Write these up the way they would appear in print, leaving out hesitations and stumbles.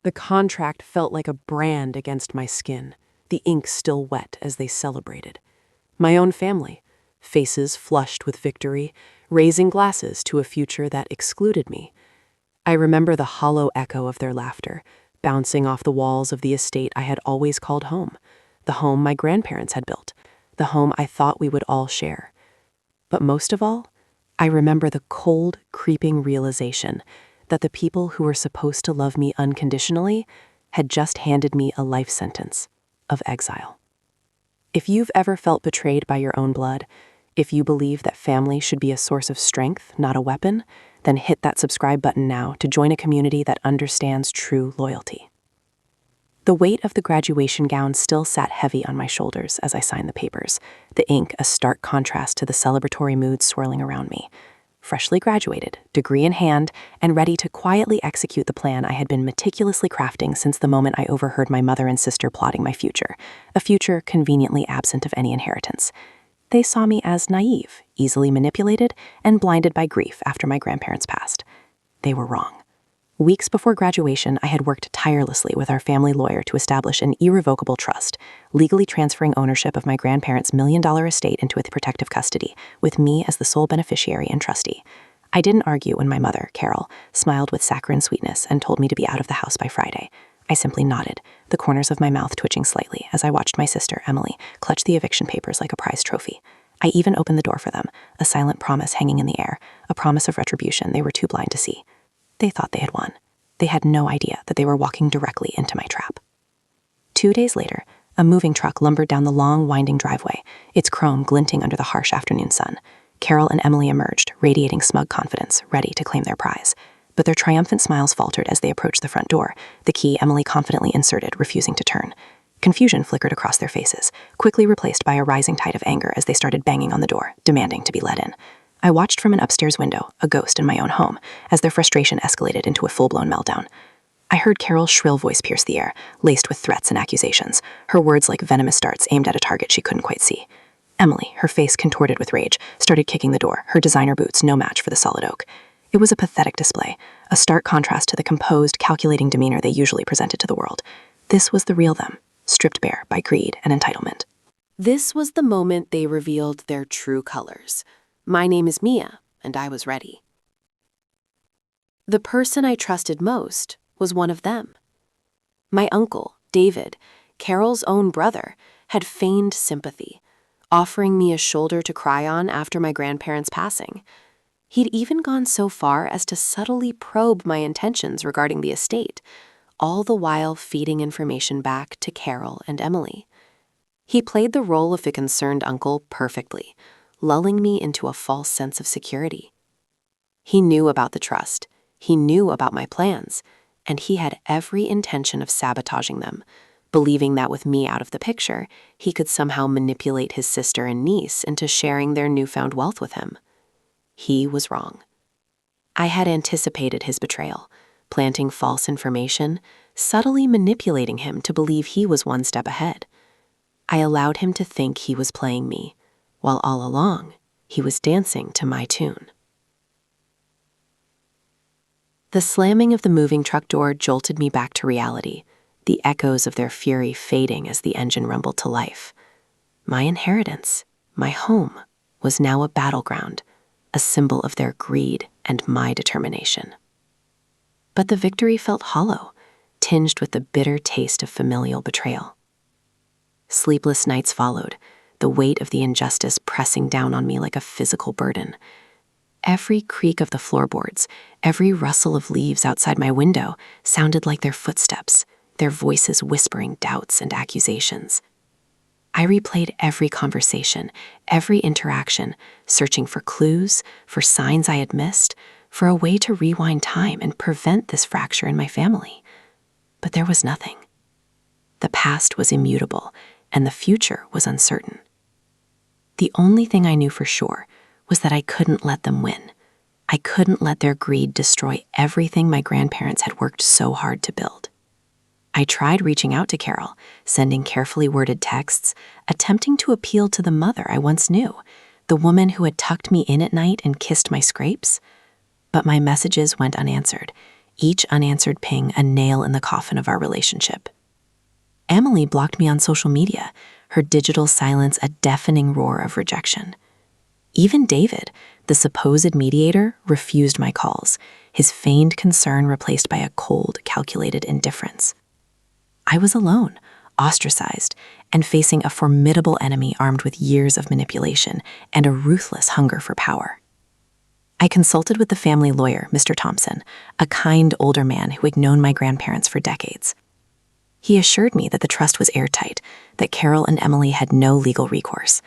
The contract felt like a brand against my skin, the ink still wet as they celebrated. My own family, faces flushed with victory, raising glasses to a future that excluded me. I remember the hollow echo of their laughter, bouncing off the walls of the estate I had always called home, the home my grandparents had built, the home I thought we would all share. But most of all, I remember the cold, creeping realization that the people who were supposed to love me unconditionally had just handed me a life sentence of exile. If you've ever felt betrayed by your own blood, if you believe that family should be a source of strength, not a weapon, then hit that subscribe button now to join a community that understands true loyalty. The weight of the graduation gown still sat heavy on my shoulders as I signed the papers, the ink a stark contrast to the celebratory mood swirling around me. Freshly graduated, degree in hand, and ready to quietly execute the plan I had been meticulously crafting since the moment I overheard my mother and sister plotting my future, a future conveniently absent of any inheritance. They saw me as naive, easily manipulated, and blinded by grief after my grandparents passed. They were wrong. Weeks before graduation, I had worked tirelessly with our family lawyer to establish an irrevocable trust, legally transferring ownership of my grandparents' $1 million estate into protective custody, with me as the sole beneficiary and trustee. I didn't argue when my mother, Carol, smiled with saccharine sweetness and told me to be out of the house by Friday. I simply nodded, the corners of my mouth twitching slightly as I watched my sister, Emily, clutch the eviction papers like a prized trophy. I even opened the door for them, a silent promise hanging in the air, a promise of retribution they were too blind to see. They thought they had won. They had no idea that they were walking directly into my trap. 2 days later, a moving truck lumbered down the long, winding driveway, its chrome glinting under the harsh afternoon sun. Carol and Emily emerged, radiating smug confidence, ready to claim their prize. But their triumphant smiles faltered as they approached the front door, the key Emily confidently inserted, refusing to turn. Confusion flickered across their faces, quickly replaced by a rising tide of anger as they started banging on the door, demanding to be let in. I watched from an upstairs window, a ghost in my own home, as their frustration escalated into a full-blown meltdown. I heard Carol's shrill voice pierce the air, laced with threats and accusations, her words like venomous darts aimed at a target she couldn't quite see. Emily, her face contorted with rage, started kicking the door, her designer boots no match for the solid oak. It was a pathetic display, a stark contrast to the composed, calculating demeanor they usually presented to the world. This was the real them, stripped bare by greed and entitlement. This was the moment they revealed their true colors. My name is Mia, and I was ready. The person I trusted most was one of them. My uncle, David, Carol's own brother, had feigned sympathy, offering me a shoulder to cry on after my grandparents' passing. He'd even gone so far as to subtly probe my intentions regarding the estate, all the while feeding information back to Carol and Emily. He played the role of a concerned uncle perfectly, lulling me into a false sense of security. He knew about the trust, he knew about my plans, and he had every intention of sabotaging them, believing that with me out of the picture, he could somehow manipulate his sister and niece into sharing their newfound wealth with him. He was wrong. I had anticipated his betrayal, planting false information, subtly manipulating him to believe he was one step ahead. I allowed him to think he was playing me, while all along, he was dancing to my tune. The slamming of the moving truck door jolted me back to reality, the echoes of their fury fading as the engine rumbled to life. My inheritance, my home, was now a battleground, a symbol of their greed and my determination. But the victory felt hollow, tinged with the bitter taste of familial betrayal. Sleepless nights followed, the weight of the injustice pressing down on me like a physical burden. Every creak of the floorboards, every rustle of leaves outside my window sounded like their footsteps, their voices whispering doubts and accusations. I replayed every conversation, every interaction, searching for clues, for signs I had missed, for a way to rewind time and prevent this fracture in my family. But there was nothing. The past was immutable, and the future was uncertain. The only thing I knew for sure was that I couldn't let them win. I couldn't let their greed destroy everything my grandparents had worked so hard to build. I tried reaching out to Carol, sending carefully worded texts, attempting to appeal to the mother I once knew, the woman who had tucked me in at night and kissed my scrapes. But my messages went unanswered, each unanswered ping a nail in the coffin of our relationship. Emily blocked me on social media, her digital silence a deafening roar of rejection. Even David, the supposed mediator, refused my calls, his feigned concern replaced by a cold, calculated indifference. I was alone, ostracized, and facing a formidable enemy armed with years of manipulation and a ruthless hunger for power. I consulted with the family lawyer, Mr. Thompson, a kind older man who had known my grandparents for decades. He assured me that the trust was airtight, that Carol and Emily had no legal recourse.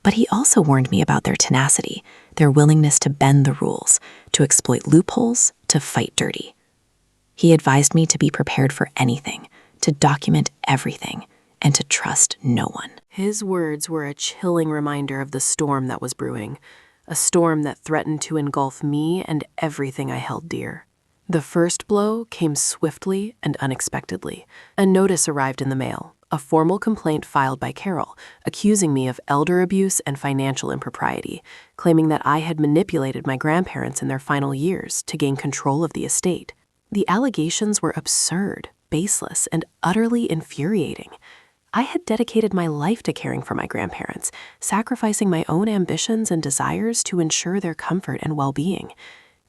But he also warned me about their tenacity, their willingness to bend the rules, to exploit loopholes, to fight dirty. He advised me to be prepared for anything, to document everything, and to trust no one. His words were a chilling reminder of the storm that was brewing, a storm that threatened to engulf me and everything I held dear. The first blow came swiftly and unexpectedly. A notice arrived in the mail, a formal complaint filed by Carol, accusing me of elder abuse and financial impropriety, claiming that I had manipulated my grandparents in their final years to gain control of the estate. The allegations were absurd, baseless, and utterly infuriating. I had dedicated my life to caring for my grandparents, sacrificing my own ambitions and desires to ensure their comfort and well-being.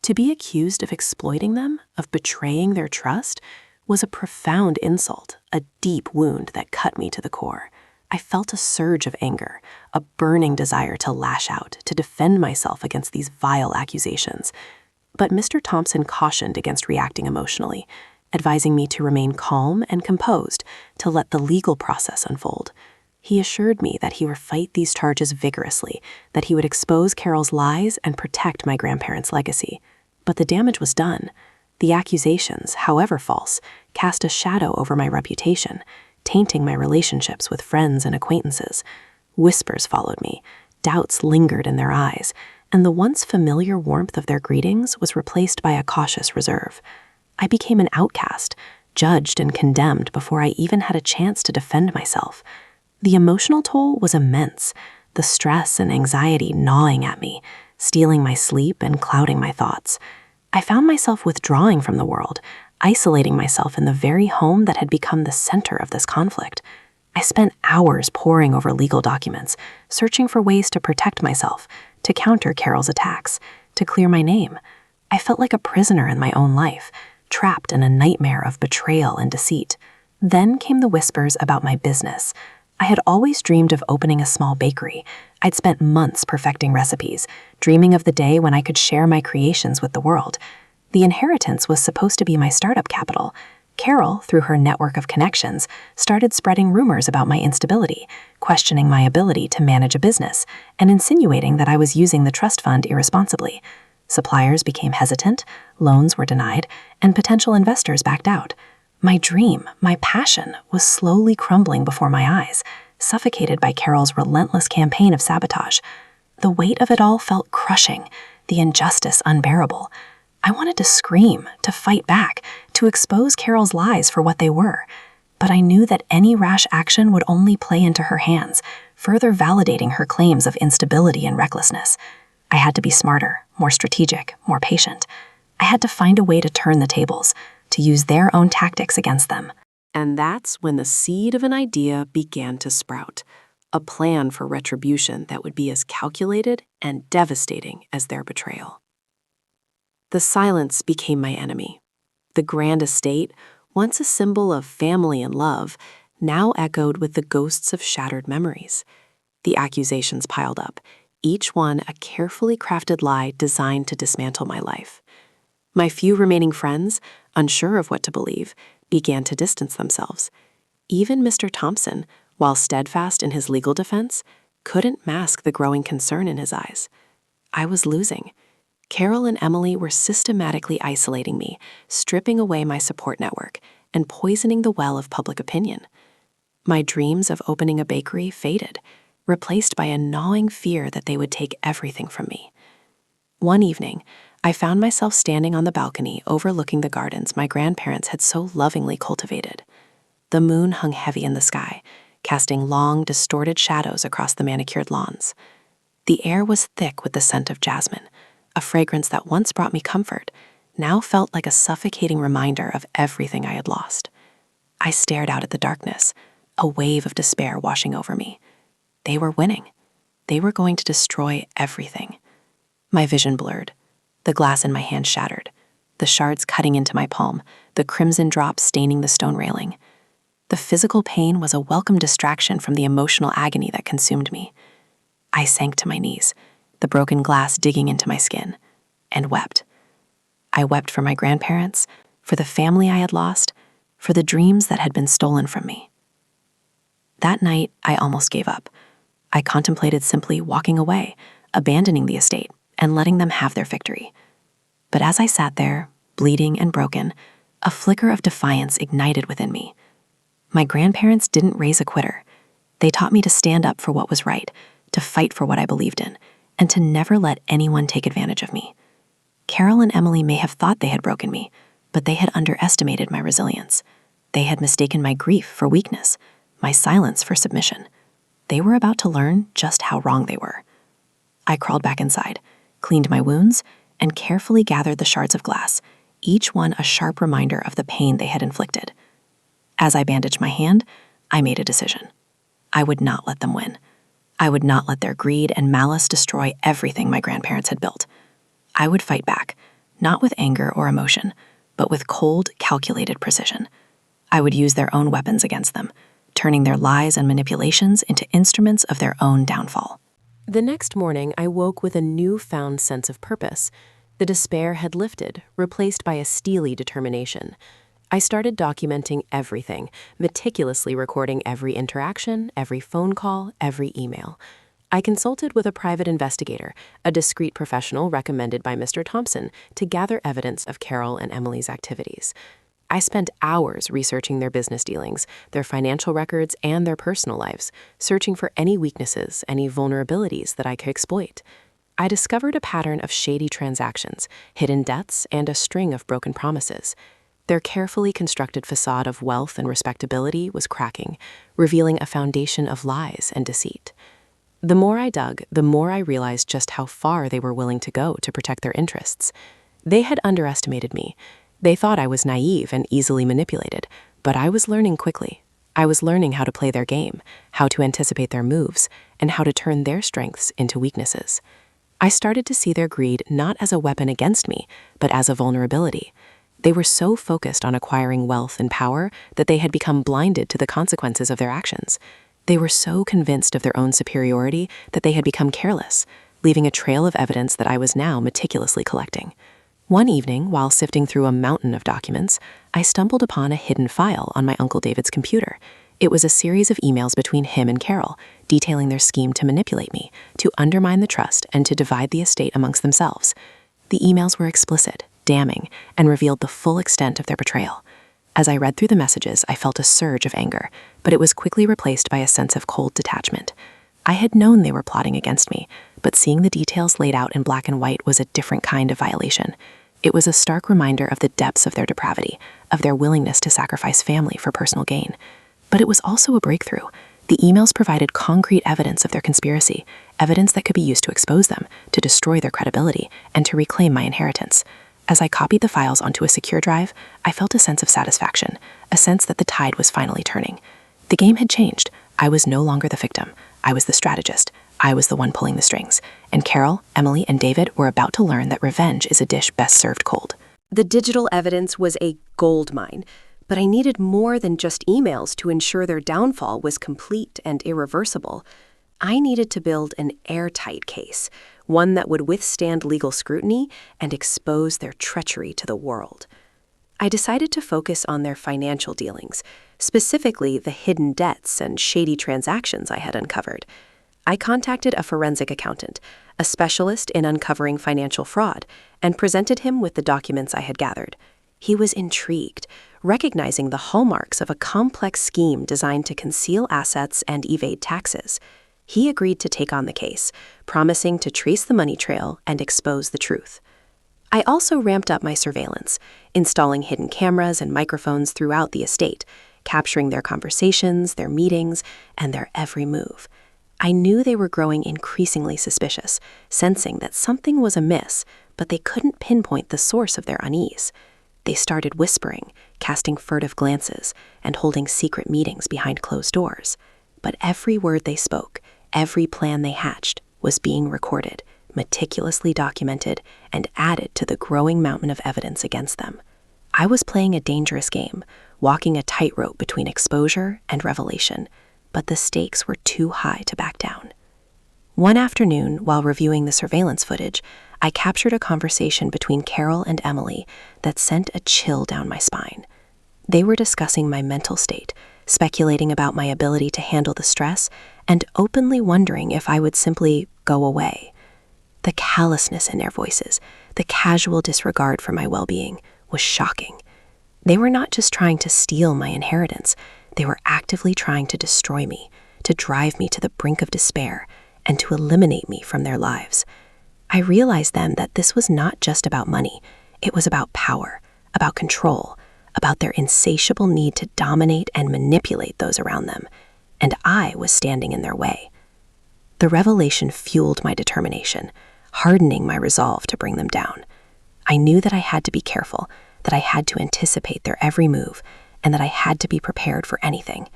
To be accused of exploiting them, of betraying their trust, was a profound insult, a deep wound that cut me to the core. I felt a surge of anger, a burning desire to lash out, to defend myself against these vile accusations. But Mr. Thompson cautioned against reacting emotionally, advising me to remain calm and composed, to let the legal process unfold. He assured me that he would fight these charges vigorously, that he would expose Carol's lies and protect my grandparents' legacy. But the damage was done. The accusations, however false, cast a shadow over my reputation, tainting my relationships with friends and acquaintances. Whispers followed me, doubts lingered in their eyes, and the once familiar warmth of their greetings was replaced by a cautious reserve. I became an outcast, judged and condemned before I even had a chance to defend myself. The emotional toll was immense, the stress and anxiety gnawing at me, stealing my sleep and clouding my thoughts. I found myself withdrawing from the world, isolating myself in the very home that had become the center of this conflict. I spent hours poring over legal documents, searching for ways to protect myself, to counter Carol's attacks, to clear my name. I felt like a prisoner in my own life, trapped in a nightmare of betrayal and deceit. Then came the whispers about my business. I had always dreamed of opening a small bakery. I'd spent months perfecting recipes, dreaming of the day when I could share my creations with the world. The inheritance was supposed to be my startup capital. Carol, through her network of connections, started spreading rumors about my instability, questioning my ability to manage a business, and insinuating that I was using the trust fund irresponsibly. Suppliers became hesitant, loans were denied, and potential investors backed out. My dream, my passion, was slowly crumbling before my eyes, suffocated by Carol's relentless campaign of sabotage. The weight of it all felt crushing, the injustice unbearable. I wanted to scream, to fight back, to expose Carol's lies for what they were. But I knew that any rash action would only play into her hands, further validating her claims of instability and recklessness. I had to be smarter, more strategic, more patient. I had to find a way to turn the tables, to use their own tactics against them. And that's when the seed of an idea began to sprout, a plan for retribution that would be as calculated and devastating as their betrayal. The silence became my enemy. The grand estate, once a symbol of family and love, now echoed with the ghosts of shattered memories. The accusations piled up, each one a carefully crafted lie designed to dismantle my life. My few remaining friends, unsure of what to believe, began to distance themselves. Even Mr. Thompson, while steadfast in his legal defense, couldn't mask the growing concern in his eyes. I was losing. Carol and Emily were systematically isolating me, stripping away my support network, and poisoning the well of public opinion. My dreams of opening a bakery faded, replaced by a gnawing fear that they would take everything from me. One evening, I found myself standing on the balcony overlooking the gardens my grandparents had so lovingly cultivated. The moon hung heavy in the sky, casting long, distorted shadows across the manicured lawns. The air was thick with the scent of jasmine, a fragrance that once brought me comfort, now felt like a suffocating reminder of everything I had lost. I stared out at the darkness, a wave of despair washing over me. They were winning. They were going to destroy everything. My vision blurred. The glass in my hand shattered, the shards cutting into my palm, the crimson drops staining the stone railing. The physical pain was a welcome distraction from the emotional agony that consumed me. I sank to my knees, the broken glass digging into my skin, and wept. I wept for my grandparents, for the family I had lost, for the dreams that had been stolen from me. That night, I almost gave up. I contemplated simply walking away, abandoning the estate, and letting them have their victory. But as I sat there, bleeding and broken, a flicker of defiance ignited within me. My grandparents didn't raise a quitter. They taught me to stand up for what was right, to fight for what I believed in, and to never let anyone take advantage of me. Carol and Emily may have thought they had broken me, but they had underestimated my resilience. They had mistaken my grief for weakness, my silence for submission. They were about to learn just how wrong they were. I crawled back inside, cleaned my wounds, and carefully gathered the shards of glass, each one a sharp reminder of the pain they had inflicted. As I bandaged my hand, I made a decision. I would not let them win. I would not let their greed and malice destroy everything my grandparents had built. I would fight back, not with anger or emotion, but with cold, calculated precision. I would use their own weapons against them, turning their lies and manipulations into instruments of their own downfall. The next morning, I woke with a newfound sense of purpose. The despair had lifted, replaced by a steely determination. I started documenting everything, meticulously recording every interaction, every phone call, every email. I consulted with a private investigator, a discreet professional recommended by Mr. Thompson, to gather evidence of Carol and Emily's activities. I spent hours researching their business dealings, their financial records, and their personal lives, searching for any weaknesses, any vulnerabilities that I could exploit. I discovered a pattern of shady transactions, hidden debts, and a string of broken promises. Their carefully constructed facade of wealth and respectability was cracking, revealing a foundation of lies and deceit. The more I dug, the more I realized just how far they were willing to go to protect their interests. They had underestimated me. They thought I was naive and easily manipulated, but I was learning quickly. I was learning how to play their game, how to anticipate their moves, and how to turn their strengths into weaknesses. I started to see their greed not as a weapon against me, but as a vulnerability. They were so focused on acquiring wealth and power that they had become blinded to the consequences of their actions. They were so convinced of their own superiority that they had become careless, leaving a trail of evidence that I was now meticulously collecting. One evening, while sifting through a mountain of documents, I stumbled upon a hidden file on my Uncle David's computer. It was a series of emails between him and Carol, detailing their scheme to manipulate me, to undermine the trust, and to divide the estate amongst themselves. The emails were explicit, damning, and revealed the full extent of their betrayal. As I read through the messages, I felt a surge of anger, but it was quickly replaced by a sense of cold detachment. I had known they were plotting against me, but seeing the details laid out in black and white was a different kind of violation. It was a stark reminder of the depths of their depravity, of their willingness to sacrifice family for personal gain. But it was also a breakthrough. The emails provided concrete evidence of their conspiracy, evidence that could be used to expose them, to destroy their credibility, and to reclaim my inheritance. As I copied the files onto a secure drive, I felt a sense of satisfaction, a sense that the tide was finally turning. The game had changed. I was no longer the victim. I was the strategist. I was the one pulling the strings. And Carol, Emily, and David were about to learn that revenge is a dish best served cold. The digital evidence was a gold mine, but I needed more than just emails to ensure their downfall was complete and irreversible. I needed to build an airtight case, one that would withstand legal scrutiny and expose their treachery to the world. I decided to focus on their financial dealings, specifically the hidden debts and shady transactions I had uncovered. I contacted a forensic accountant, a specialist in uncovering financial fraud, and presented him with the documents I had gathered. He was intrigued, recognizing the hallmarks of a complex scheme designed to conceal assets and evade taxes. He agreed to take on the case, promising to trace the money trail and expose the truth. I also ramped up my surveillance, installing hidden cameras and microphones throughout the estate, capturing their conversations, their meetings, and their every move. I knew they were growing increasingly suspicious, sensing that something was amiss, but they couldn't pinpoint the source of their unease. They started whispering, casting furtive glances, and holding secret meetings behind closed doors. But every word they spoke, every plan they hatched, was being recorded, meticulously documented, and added to the growing mountain of evidence against them. I was playing a dangerous game, walking a tightrope between exposure and revelation, but the stakes were too high to back down. One afternoon, while reviewing the surveillance footage, I captured a conversation between Carol and Emily that sent a chill down my spine. They were discussing my mental state, speculating about my ability to handle the stress, and openly wondering if I would simply go away. The callousness in their voices, the casual disregard for my well-being, was shocking. They were not just trying to steal my inheritance, they were actively trying to destroy me, to drive me to the brink of despair, and to eliminate me from their lives. I realized then that this was not just about money. It was about power, about control, about their insatiable need to dominate and manipulate those around them, and I was standing in their way. The revelation fueled my determination, hardening my resolve to bring them down. I knew that I had to be careful, that I had to anticipate their every move, and that I had to be prepared for anything.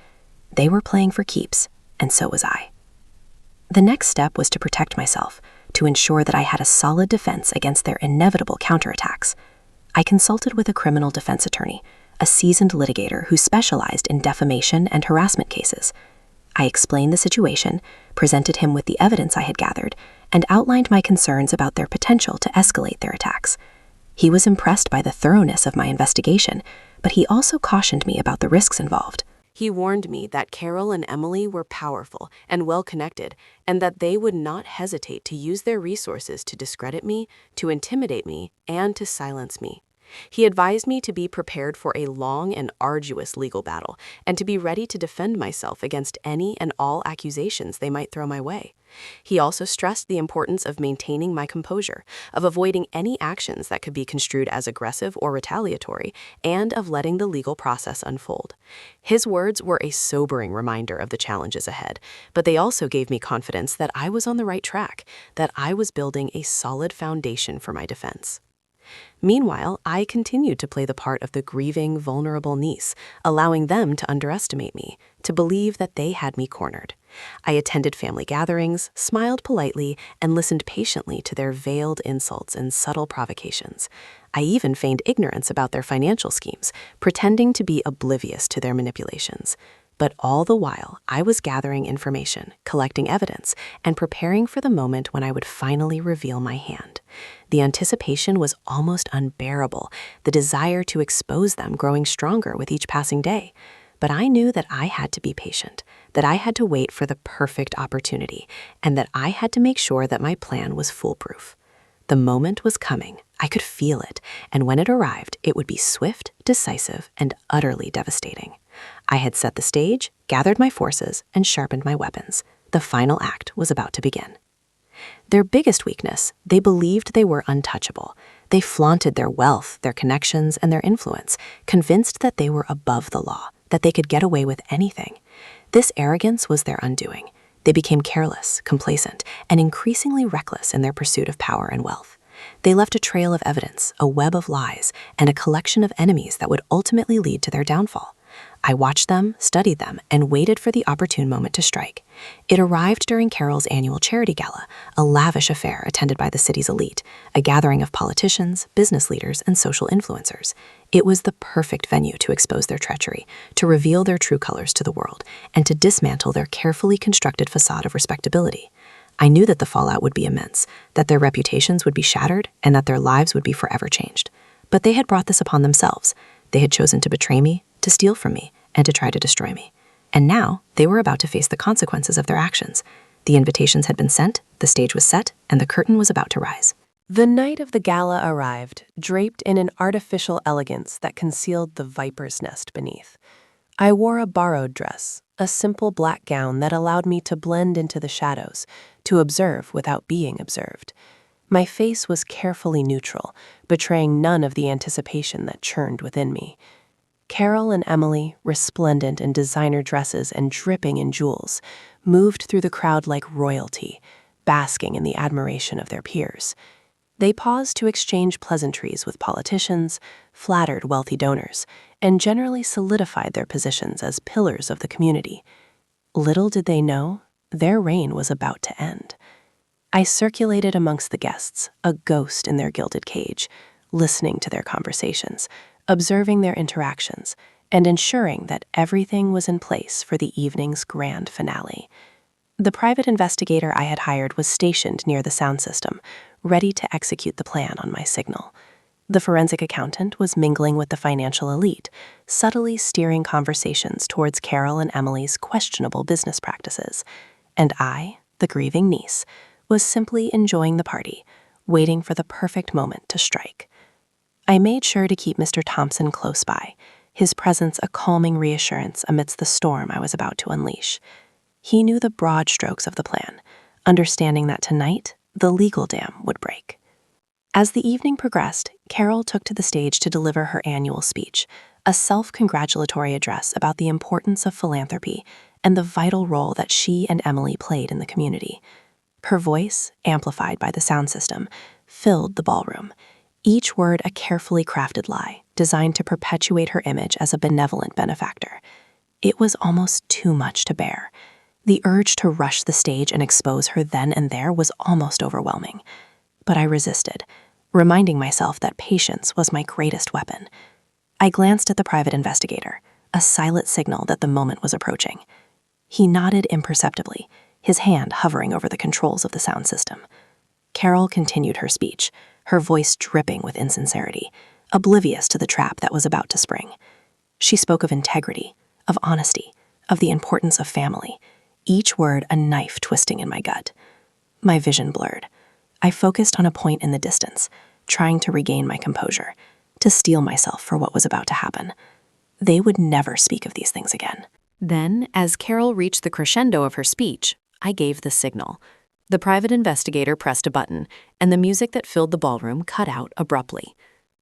They were playing for keeps, and so was I. The next step was to protect myself, to ensure that I had a solid defense against their inevitable counterattacks. I consulted with a criminal defense attorney, a seasoned litigator who specialized in defamation and harassment cases. I explained the situation, presented him with the evidence I had gathered, and outlined my concerns about their potential to escalate their attacks. He was impressed by the thoroughness of my investigation, but he also cautioned me about the risks involved. He warned me that Carol and Emily were powerful and well-connected, and that they would not hesitate to use their resources to discredit me, to intimidate me, and to silence me. He advised me to be prepared for a long and arduous legal battle, and to be ready to defend myself against any and all accusations they might throw my way. He also stressed the importance of maintaining my composure, of avoiding any actions that could be construed as aggressive or retaliatory, and of letting the legal process unfold. His words were a sobering reminder of the challenges ahead, but they also gave me confidence that I was on the right track, that I was building a solid foundation for my defense. Meanwhile, I continued to play the part of the grieving, vulnerable niece, allowing them to underestimate me, to believe that they had me cornered. I attended family gatherings, smiled politely, and listened patiently to their veiled insults and subtle provocations. I even feigned ignorance about their financial schemes, pretending to be oblivious to their manipulations. But all the while, I was gathering information, collecting evidence, and preparing for the moment when I would finally reveal my hand. The anticipation was almost unbearable, the desire to expose them growing stronger with each passing day. But I knew that I had to be patient, that I had to wait for the perfect opportunity, and that I had to make sure that my plan was foolproof. The moment was coming. I could feel it, and when it arrived, it would be swift, decisive, and utterly devastating. I had set the stage, gathered my forces, and sharpened my weapons. The final act was about to begin. Their biggest weakness, they believed they were untouchable. They flaunted their wealth, their connections, and their influence, convinced that they were above the law, that they could get away with anything. This arrogance was their undoing. They became careless, complacent, and increasingly reckless in their pursuit of power and wealth. They left a trail of evidence, a web of lies, and a collection of enemies that would ultimately lead to their downfall. I watched them, studied them, and waited for the opportune moment to strike. It arrived during Carol's annual charity gala, a lavish affair attended by the city's elite, a gathering of politicians, business leaders, and social influencers. It was the perfect venue to expose their treachery, to reveal their true colors to the world, and to dismantle their carefully constructed facade of respectability. I knew that the fallout would be immense, that their reputations would be shattered, and that their lives would be forever changed. But they had brought this upon themselves. They had chosen to betray me, to steal from me, and to try to destroy me. And now they were about to face the consequences of their actions. The invitations had been sent, the stage was set, and the curtain was about to rise. The night of the gala arrived, draped in an artificial elegance that concealed the viper's nest beneath. I wore a borrowed dress, a simple black gown that allowed me to blend into the shadows, to observe without being observed. My face was carefully neutral, betraying none of the anticipation that churned within me. Carol and Emily, resplendent in designer dresses and dripping in jewels, moved through the crowd like royalty, basking in the admiration of their peers. They paused to exchange pleasantries with politicians, flattered wealthy donors, and generally solidified their positions as pillars of the community. Little did they know, their reign was about to end. I circulated amongst the guests, a ghost in their gilded cage, listening to their conversations, observing their interactions, and ensuring that everything was in place for the evening's grand finale. The private investigator I had hired was stationed near the sound system, ready to execute the plan on my signal. The forensic accountant was mingling with the financial elite, subtly steering conversations towards Carol and Emily's questionable business practices. And I, the grieving niece, was simply enjoying the party, waiting for the perfect moment to strike. I made sure to keep Mr. Thompson close by, his presence a calming reassurance amidst the storm I was about to unleash. He knew the broad strokes of the plan, understanding that tonight the legal dam would break. As the evening progressed, Carol took to the stage to deliver her annual speech, a self-congratulatory address about the importance of philanthropy and the vital role that she and Emily played in the community. Her voice, amplified by the sound system, filled the ballroom, each word a carefully crafted lie designed to perpetuate her image as a benevolent benefactor. It was almost too much to bear. The urge to rush the stage and expose her then and there was almost overwhelming. But I resisted, reminding myself that patience was my greatest weapon. I glanced at the private investigator, a silent signal that the moment was approaching. He nodded imperceptibly, his hand hovering over the controls of the sound system. Carol continued her speech, her voice dripping with insincerity, oblivious to the trap that was about to spring. She spoke of integrity, of honesty, of the importance of family, each word a knife twisting in my gut. My vision blurred. I focused on a point in the distance, trying to regain my composure, to steel myself for what was about to happen. They would never speak of these things again. Then, as Carol reached the crescendo of her speech, I gave the signal. The private investigator pressed a button, and the music that filled the ballroom cut out abruptly.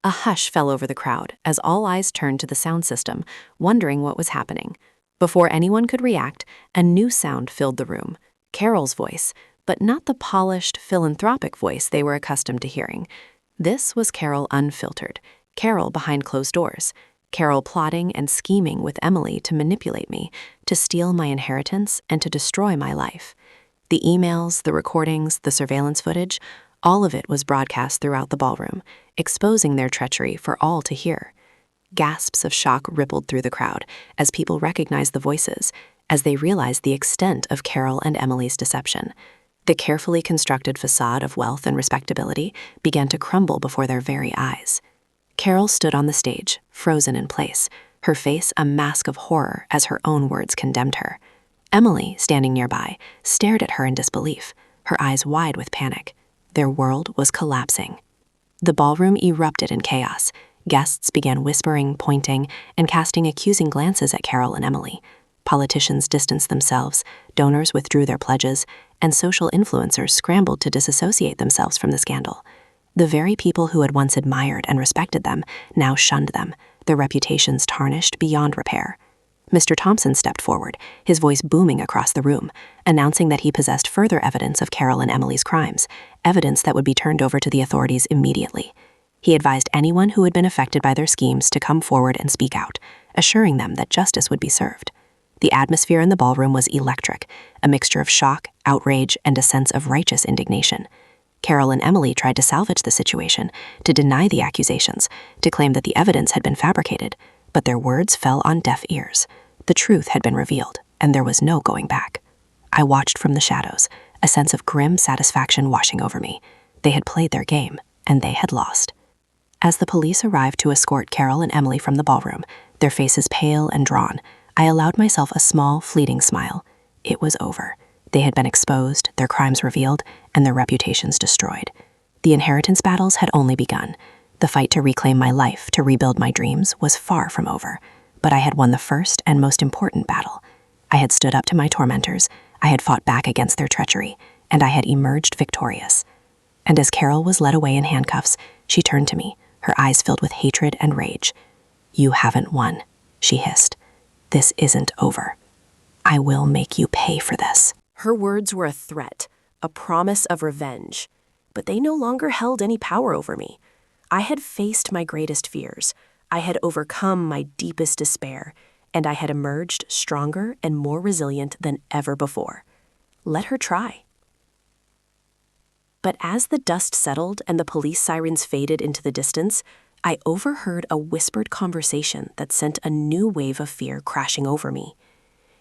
A hush fell over the crowd as all eyes turned to the sound system, wondering what was happening. Before anyone could react, a new sound filled the room, Carol's voice, but not the polished, philanthropic voice they were accustomed to hearing. This was Carol unfiltered, Carol behind closed doors, Carol plotting and scheming with Emily to manipulate me, to steal my inheritance, and to destroy my life. The emails, the recordings, the surveillance footage, all of it was broadcast throughout the ballroom, exposing their treachery for all to hear. Gasps of shock rippled through the crowd as people recognized the voices, as they realized the extent of Carol and Emily's deception. The carefully constructed facade of wealth and respectability began to crumble before their very eyes. Carol stood on the stage, frozen in place, her face a mask of horror as her own words condemned her. Emily, standing nearby, stared at her in disbelief, her eyes wide with panic. Their world was collapsing. The ballroom erupted in chaos. Guests began whispering, pointing, and casting accusing glances at Carol and Emily. Politicians distanced themselves, donors withdrew their pledges, and social influencers scrambled to disassociate themselves from the scandal. The very people who had once admired and respected them now shunned them, their reputations tarnished beyond repair. Mr. Thompson stepped forward, his voice booming across the room, announcing that he possessed further evidence of Carol and Emily's crimes, evidence that would be turned over to the authorities immediately. He advised anyone who had been affected by their schemes to come forward and speak out, assuring them that justice would be served. The atmosphere in the ballroom was electric, a mixture of shock, outrage, and a sense of righteous indignation. Carol and Emily tried to salvage the situation, to deny the accusations, to claim that the evidence had been fabricated, but their words fell on deaf ears. The truth had been revealed, and there was no going back. I watched from the shadows, a sense of grim satisfaction washing over me. They had played their game, and they had lost. As the police arrived to escort Carol and Emily from the ballroom, their faces pale and drawn, I allowed myself a small, fleeting smile. It was over. They had been exposed, their crimes revealed, and their reputations destroyed. The inheritance battles had only begun. The fight to reclaim my life, to rebuild my dreams, was far from over. But I had won the first and most important battle. I had stood up to my tormentors, I had fought back against their treachery, and I had emerged victorious. And as Carol was led away in handcuffs, she turned to me, her eyes filled with hatred and rage. "You haven't won," she hissed. "This isn't over. I will make you pay for this." Her words were a threat, a promise of revenge. but they no longer held any power over me. I had faced my greatest fears. I had overcome my deepest despair, and I had emerged stronger and more resilient than ever before. Let her try. But as the dust settled and the police sirens faded into the distance, I overheard a whispered conversation that sent a new wave of fear crashing over me.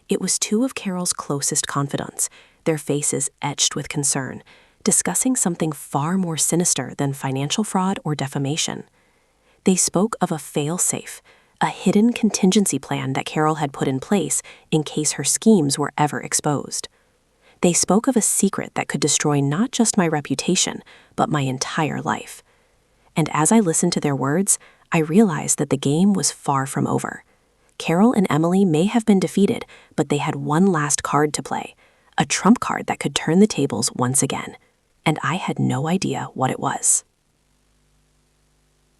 It was two of Carol's closest confidants, their faces etched with concern, discussing something far more sinister than financial fraud or defamation. They spoke of a fail-safe, a hidden contingency plan that Carol had put in place in case her schemes were ever exposed. They spoke of a secret that could destroy not just my reputation, but my entire life. And as I listened to their words, I realized that the game was far from over. Carol and Emily may have been defeated, but they had one last card to play, a trump card that could turn the tables once again. And I had no idea what it was.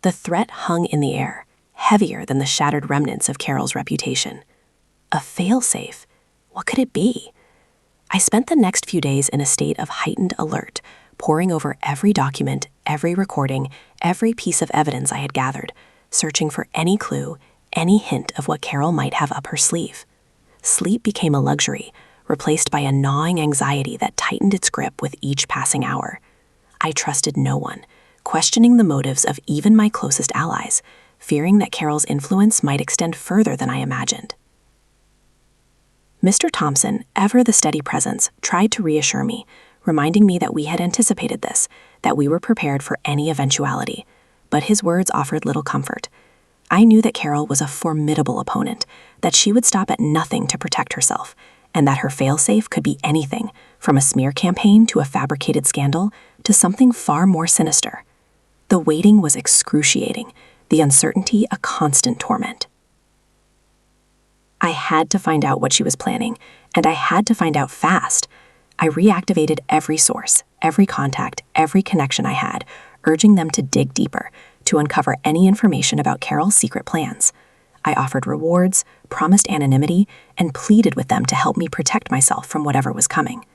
The threat hung in the air, heavier than the shattered remnants of Carol's reputation. A fail-safe? What could it be? I spent the next few days in a state of heightened alert, poring over every document, every recording, every piece of evidence I had gathered, searching for any clue, any hint of what Carol might have up her sleeve. Sleep became a luxury, replaced by a gnawing anxiety that tightened its grip with each passing hour. I trusted no one, questioning the motives of even my closest allies, fearing that Carol's influence might extend further than I imagined. Mr. Thompson, ever the steady presence, tried to reassure me, reminding me that we had anticipated this, that we were prepared for any eventuality, but his words offered little comfort. I knew that Carol was a formidable opponent, that she would stop at nothing to protect herself, and that her failsafe could be anything, from a smear campaign to a fabricated scandal to something far more sinister. The waiting was excruciating, the uncertainty a constant torment. I had to find out what she was planning, and I had to find out fast. I reactivated every source, every contact, every connection I had, urging them to dig deeper, to uncover any information about Carol's secret plans. I offered rewards, promised anonymity, and pleaded with them to help me protect myself from whatever was coming.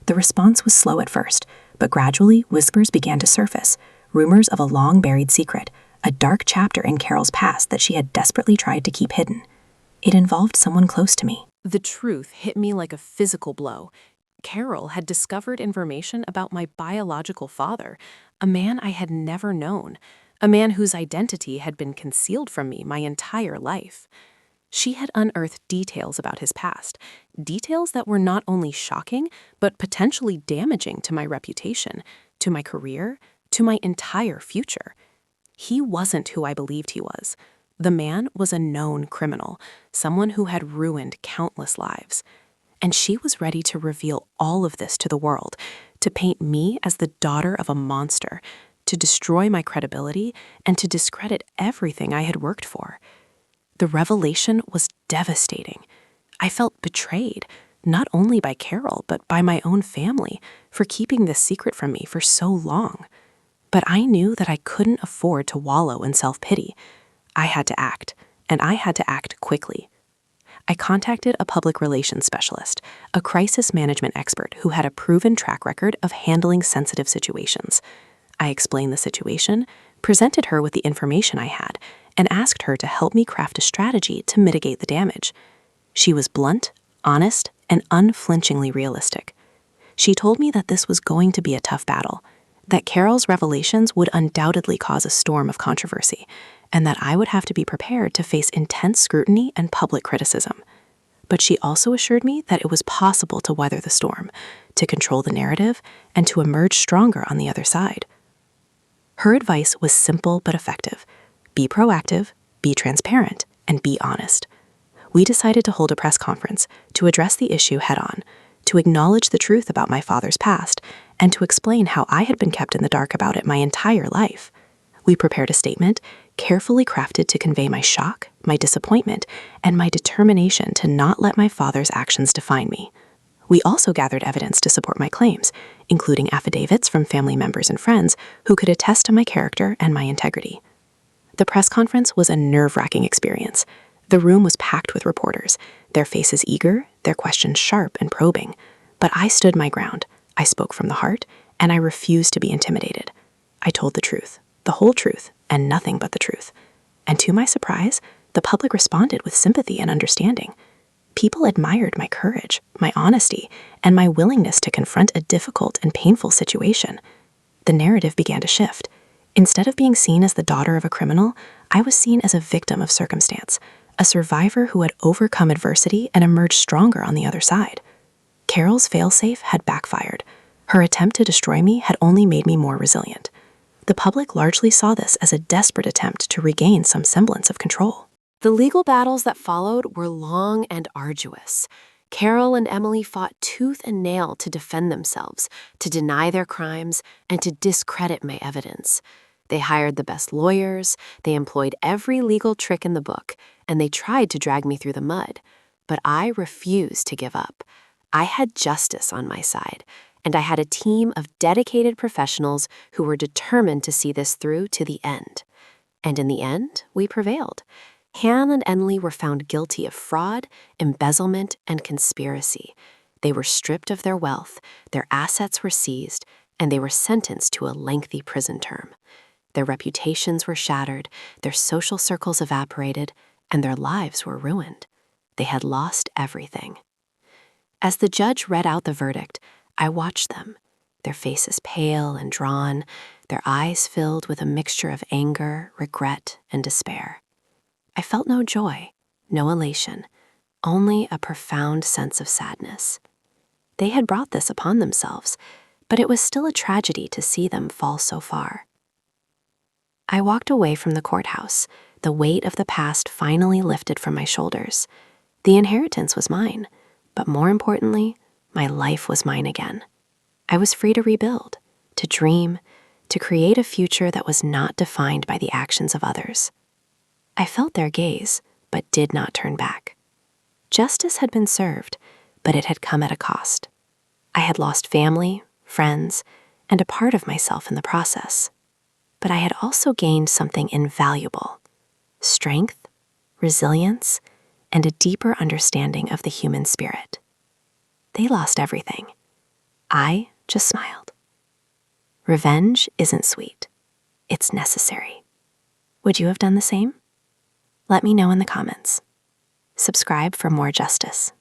The response was slow at first, but gradually whispers began to surface, rumors of a long-buried secret, a dark chapter in Carol's past that she had desperately tried to keep hidden. It involved someone close to me. The truth hit me like a physical blow. Carol had discovered information about my biological father, a man I had never known, a man whose identity had been concealed from me my entire life. She had unearthed details about his past, details that were not only shocking, but potentially damaging to my reputation, to my career, to my entire future. He wasn't who I believed he was. The man was a known criminal, someone who had ruined countless lives. And she was ready to reveal all of this to the world, to paint me as the daughter of a monster, to destroy my credibility, and to discredit everything I had worked for. The revelation was devastating. I felt betrayed, not only by Carol, but by my own family, for keeping this secret from me for so long. But I knew that I couldn't afford to wallow in self-pity. I had to act, and I had to act quickly. I contacted a public relations specialist, a crisis management expert who had a proven track record of handling sensitive situations. I explained the situation, presented her with the information I had, and asked her to help me craft a strategy to mitigate the damage. She was blunt, honest, and unflinchingly realistic. She told me that this was going to be a tough battle, that Carol's revelations would undoubtedly cause a storm of controversy, and that I would have to be prepared to face intense scrutiny and public criticism. But she also assured me that it was possible to weather the storm, to control the narrative, and to emerge stronger on the other side. Her advice was simple but effective. Be proactive, be transparent, and be honest. We decided to hold a press conference to address the issue head-on, to acknowledge the truth about my father's past, and to explain how I had been kept in the dark about it my entire life. We prepared a statement, carefully crafted to convey my shock, my disappointment, and my determination to not let my father's actions define me. We also gathered evidence to support my claims, including affidavits from family members and friends who could attest to my character and my integrity. The press conference was a nerve-wracking experience. The room was packed with reporters, their faces eager, their questions sharp and probing. But I stood my ground. I spoke from the heart, and I refused to be intimidated. I told the truth, the whole truth, and nothing but the truth. And to my surprise, the public responded with sympathy and understanding. People admired my courage, my honesty, and my willingness to confront a difficult and painful situation. The narrative began to shift. Instead of being seen as the daughter of a criminal, I was seen as a victim of circumstance, a survivor who had overcome adversity and emerged stronger on the other side. Carol's failsafe had backfired. Her attempt to destroy me had only made me more resilient. The public largely saw this as a desperate attempt to regain some semblance of control. The legal battles that followed were long and arduous. Carol and Emily fought tooth and nail to defend themselves, to deny their crimes, and to discredit my evidence. They hired the best lawyers, they employed every legal trick in the book, and they tried to drag me through the mud. But I refused to give up. I had justice on my side, and I had a team of dedicated professionals who were determined to see this through to the end. And in the end, we prevailed. Han and Emily were found guilty of fraud, embezzlement, and conspiracy. They were stripped of their wealth, their assets were seized, and they were sentenced to a lengthy prison term. Their reputations were shattered, their social circles evaporated, and their lives were ruined. They had lost everything. As the judge read out the verdict, I watched them, their faces pale and drawn, their eyes filled with a mixture of anger, regret, and despair. I felt no joy, no elation, only a profound sense of sadness. They had brought this upon themselves, but it was still a tragedy to see them fall so far. I walked away from the courthouse, the weight of the past finally lifted from my shoulders. The inheritance was mine, but more importantly, my life was mine again. I was free to rebuild, to dream, to create a future that was not defined by the actions of others. I felt their gaze, but did not turn back. Justice had been served, but it had come at a cost. I had lost family, friends, and a part of myself in the process. But I had also gained something invaluable: strength, resilience, and a deeper understanding of the human spirit. They lost everything. I just smiled. Revenge isn't sweet. It's necessary. Would you have done the same? Let me know in the comments. Subscribe for more justice.